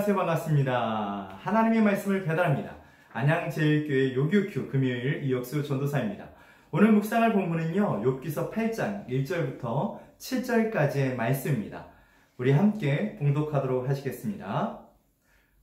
안녕하세요. 반갑습니다. 하나님의 말씀을 배달합니다. 안양제일교회 요교큐 금요일 이혁수 전도사입니다. 오늘 묵상할 본문은요, 욥기서 8장 1절부터 7절까지의 말씀입니다. 우리 함께 봉독하도록 하시겠습니다.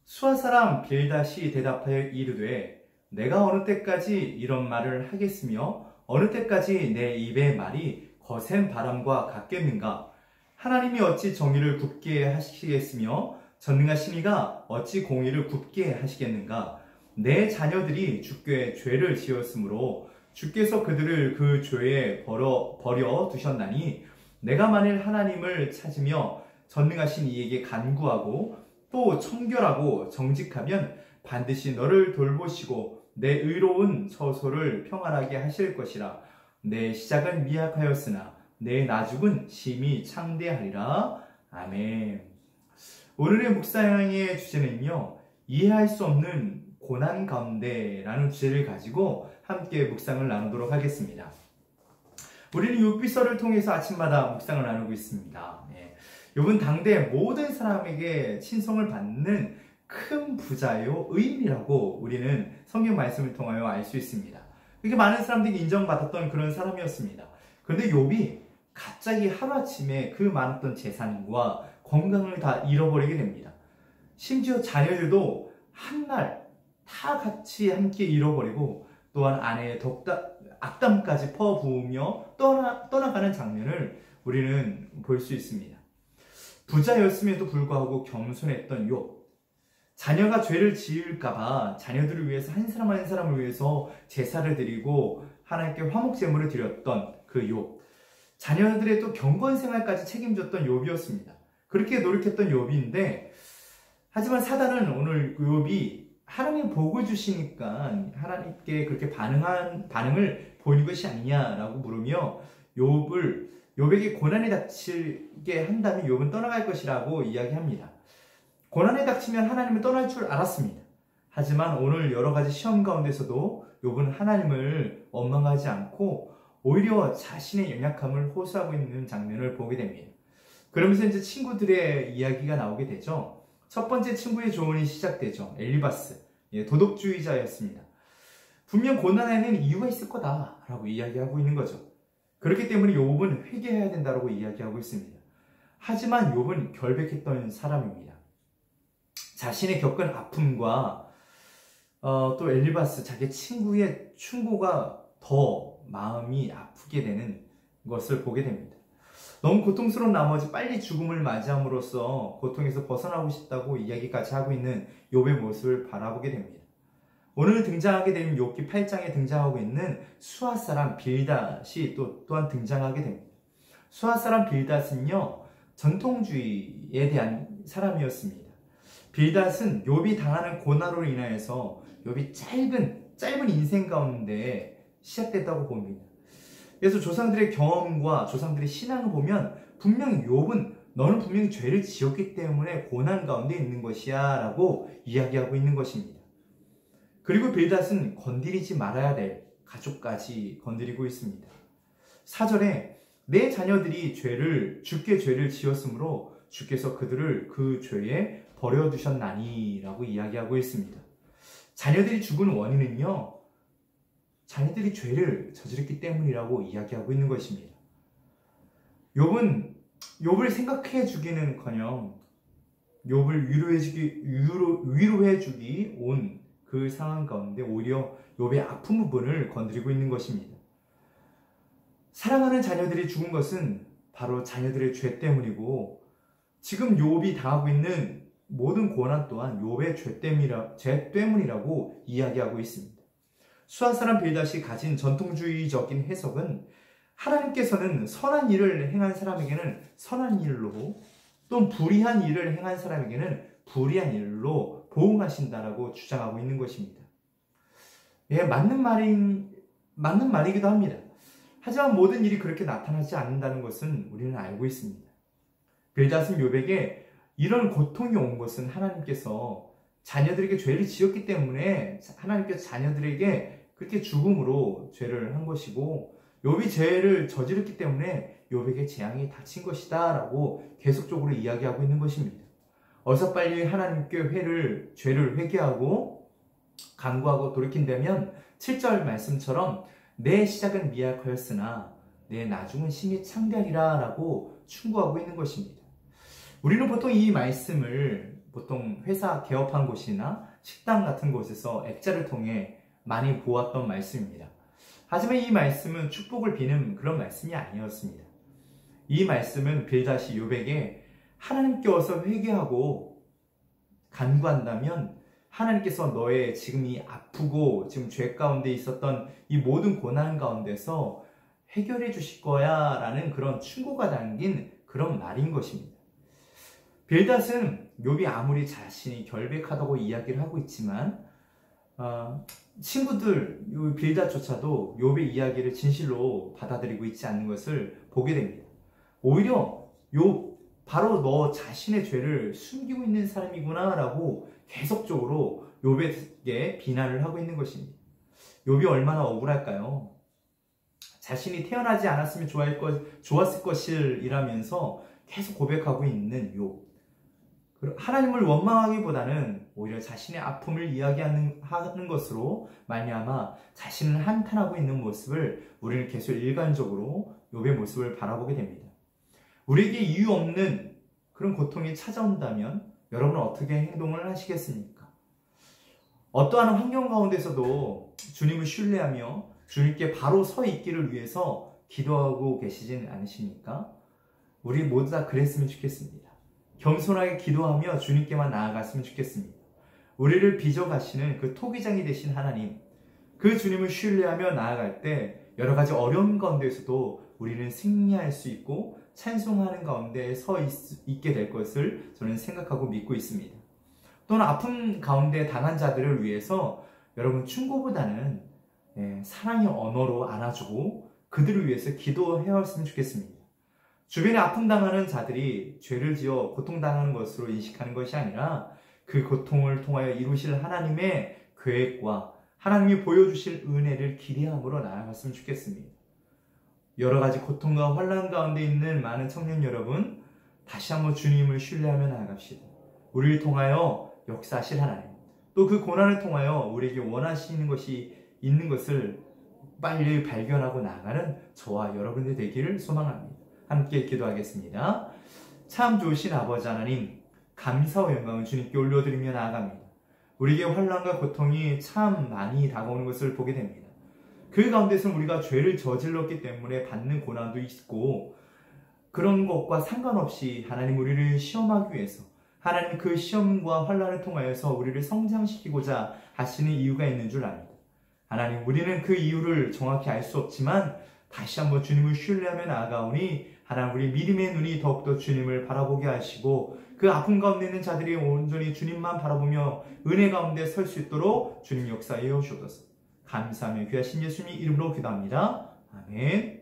수아 사람 빌닷이 대답하여 이르되 내가 어느 때까지 이런 말을 하겠으며 어느 때까지 내 입의 말이 거센 바람과 같겠는가? 하나님이 어찌 정의를 굽게 하시겠으며 전능하신 이가 어찌 공의를 굽게 하시겠는가? 내 자녀들이 주께 죄를 지었으므로 주께서 그들을 그 죄에 버려 두셨나니 내가 만일 하나님을 찾으며 전능하신 이에게 간구하고 또 청결하고 정직하면 반드시 너를 돌보시고 내 의로운 처소를 평안하게 하실 것이라. 내 시작은 미약하였으나 내 나중은 심히 창대하리라. 아멘. 오늘의 묵상의 주제는요, 이해할 수 없는 고난 가운데라는 주제를 가지고 함께 묵상을 나누도록 하겠습니다. 우리는 욥기서를 통해서 아침마다 묵상을 나누고 있습니다. 욥은 당대 모든 사람에게 친송을 받는 큰 부자요, 의인이라고 우리는 성경 말씀을 통하여 알 수 있습니다. 그렇게 많은 사람들이 인정받았던 그런 사람이었습니다. 그런데 욥이 갑자기 하루아침에 그 많았던 재산과 건강을 다 잃어버리게 됩니다. 심지어 자녀들도 한날 다 같이 함께 잃어버리고 또한 아내의 악담까지 퍼부으며 떠나가는 장면을 우리는 볼 수 있습니다. 부자였음에도 불구하고 겸손했던 욥. 자녀가 죄를 지을까봐 자녀들을 위해서 한 사람 한 사람을 위해서 제사를 드리고 하나님께 화목제물을 드렸던 그 욥. 자녀들의 또 경건생활까지 책임졌던 욥이었습니다. 그렇게 노력했던 욥인데, 하지만 사단은 오늘 욥이 하나님 복을 주시니까 하나님께 그렇게 반응을 보이는 것이 아니냐라고 물으며 욥에게 고난이 닥치게 한다면 욥은 떠나갈 것이라고 이야기합니다. 고난이 닥치면 하나님을 떠날 줄 알았습니다. 하지만 오늘 여러 가지 시험 가운데서도 욥은 하나님을 원망하지 않고 오히려 자신의 연약함을 호소하고 있는 장면을 보게 됩니다. 그러면서 이제 친구들의 이야기가 나오게 되죠. 첫 번째 친구의 조언이 시작되죠. 엘리바스, 도덕주의자였습니다. 분명 고난에는 이유가 있을 거다라고 이야기하고 있는 거죠. 그렇기 때문에 욥은 회개해야 된다고 이야기하고 있습니다. 하지만 욥은 결백했던 사람입니다. 자신의 겪은 아픔과 또 엘리바스, 자기 친구의 충고가 더 마음이 아프게 되는 것을 보게 됩니다. 너무 고통스러운 나머지 빨리 죽음을 맞이함으로써 고통에서 벗어나고 싶다고 이야기까지 하고 있는 욥의 모습을 바라보게 됩니다. 오늘 등장하게 되는 욥기 8장에 등장하고 있는 수아 사람 빌닷이 또한 등장하게 됩니다. 수아 사람 빌닷은요, 전통주의에 대한 사람이었습니다. 빌닷은 욥이 당하는 고난으로 인하여서 욥이 짧은 인생 가운데 시작됐다고 봅니다. 그래서 조상들의 경험과 조상들의 신앙을 보면 분명히 욥은 너는 분명히 죄를 지었기 때문에 고난 가운데 있는 것이야 라고 이야기하고 있는 것입니다. 그리고 빌닷은 건드리지 말아야 될 가족까지 건드리고 있습니다. 4절에 내 자녀들이 주께 죄를 지었으므로 주께서 그들을 그 죄에 버려두셨나니 라고 이야기하고 있습니다. 자녀들이 죽은 원인은요, 자녀들이 죄를 저질렀기 때문이라고 이야기하고 있는 것입니다. 욥을 생각해 주기는커녕 욥을 위로해 주기 온 그 상황 가운데 오히려 욥의 아픈 부분을 건드리고 있는 것입니다. 사랑하는 자녀들이 죽은 것은 바로 자녀들의 죄 때문이고, 지금 욥이 당하고 있는 모든 고난 또한 욥의 죄 때문이라고 이야기하고 있습니다. 수아 사람 빌닷이 가진 전통주의적인 해석은 하나님께서는 선한 일을 행한 사람에게는 선한 일로, 또 불의한 일을 행한 사람에게는 불의한 일로 보응하신다라고 주장하고 있는 것입니다. 맞는 말이기도 합니다. 하지만 모든 일이 그렇게 나타나지 않는다는 것은 우리는 알고 있습니다. 빌닷은 욥에게 이런 고통이 온 것은 하나님께서 자녀들에게 죄를 지었기 때문에 하나님께서 자녀들에게 그렇게 죽음으로 죄를 한 것이고, 욥이 죄를 저질렀기 때문에 욥에게 재앙이 닥친 것이다 라고 계속적으로 이야기하고 있는 것입니다. 어서 빨리 하나님께 죄를 회개하고 간구하고 돌이킨다면 7절 말씀처럼 내 시작은 미약하였으나 내 나중은 심히 창대하리라 라고 충고하고 있는 것입니다. 우리는 보통 이 말씀을 보통 회사 개업한 곳이나 식당 같은 곳에서 액자를 통해 많이 보았던 말씀입니다. 하지만 이 말씀은 축복을 비는 그런 말씀이 아니었습니다. 이 말씀은 빌닷이 욥에게 하나님께 어서 회개하고 간구한다면 하나님께서 너의 지금 이 아프고 지금 죄 가운데 있었던 이 모든 고난 가운데서 해결해 주실 거야 라는 그런 충고가 담긴 그런 말인 것입니다. 빌닷은 욥이 아무리 자신이 결백하다고 이야기를 하고 있지만 친구들 빌닷조차도 욥의 이야기를 진실로 받아들이고 있지 않는 것을 보게 됩니다. 오히려 욥 바로 너 자신의 죄를 숨기고 있는 사람이구나 라고 계속적으로 욥에게 비난을 하고 있는 것입니다. 욥이 얼마나 억울할까요? 자신이 태어나지 않았으면 좋았을 것이라면서 계속 고백하고 있는 욥. 하나님을 원망하기보다는 오히려 자신의 아픔을 이야기하는 것으로 말미암아 자신을 한탄하고 있는 모습을 우리는 계속 일관적으로 욥의 모습을 바라보게 됩니다. 우리에게 이유 없는 그런 고통이 찾아온다면 여러분은 어떻게 행동을 하시겠습니까? 어떠한 환경 가운데서도 주님을 신뢰하며 주님께 바로 서 있기를 위해서 기도하고 계시진 않으십니까? 우리 모두 다 그랬으면 좋겠습니다. 겸손하게 기도하며 주님께만 나아갔으면 좋겠습니다. 우리를 빚어가시는 그 토기장이 되신 하나님, 그 주님을 신뢰하며 나아갈 때 여러 가지 어려운 가운데에서도 우리는 승리할 수 있고 찬송하는 가운데 서 있게 될 것을 저는 생각하고 믿고 있습니다. 또는 아픔 가운데 당한 자들을 위해서 여러분 충고보다는 사랑의 언어로 안아주고 그들을 위해서 기도해왔으면 좋겠습니다. 주변에 아픔 당하는 자들이 죄를 지어 고통당하는 것으로 인식하는 것이 아니라 그 고통을 통하여 이루실 하나님의 계획과 하나님이 보여주실 은혜를 기대함으로 나아갔으면 좋겠습니다. 여러 가지 고통과 환난 가운데 있는 많은 청년 여러분, 다시 한번 주님을 신뢰하며 나아갑시다. 우리를 통하여 역사하실 하나님, 또 그 고난을 통하여 우리에게 원하시는 것이 있는 것을 빨리 발견하고 나아가는 저와 여러분들 되기를 소망합니다. 함께 기도하겠습니다. 참 좋으신 아버지 하나님, 감사와 영광을 주님께 올려드리며 나아갑니다. 우리에게 환난과 고통이 참 많이 다가오는 것을 보게 됩니다. 그 가운데서 우리가 죄를 저질렀기 때문에 받는 고난도 있고 그런 것과 상관없이 하나님 우리를 시험하기 위해서 하나님 그 시험과 환난을 통하여서 우리를 성장시키고자 하시는 이유가 있는 줄 압니다. 하나님 우리는 그 이유를 정확히 알 수 없지만 다시 한번 주님을 신뢰하며 나아가오니 하나님 우리 믿음의 눈이 더욱더 주님을 바라보게 하시고 그 아픔 가운데 있는 자들이 온전히 주님만 바라보며 은혜 가운데 설 수 있도록 주님 역사해 오시옵소서. 감사하며 귀하신 예수님 이름으로 기도합니다. 아멘.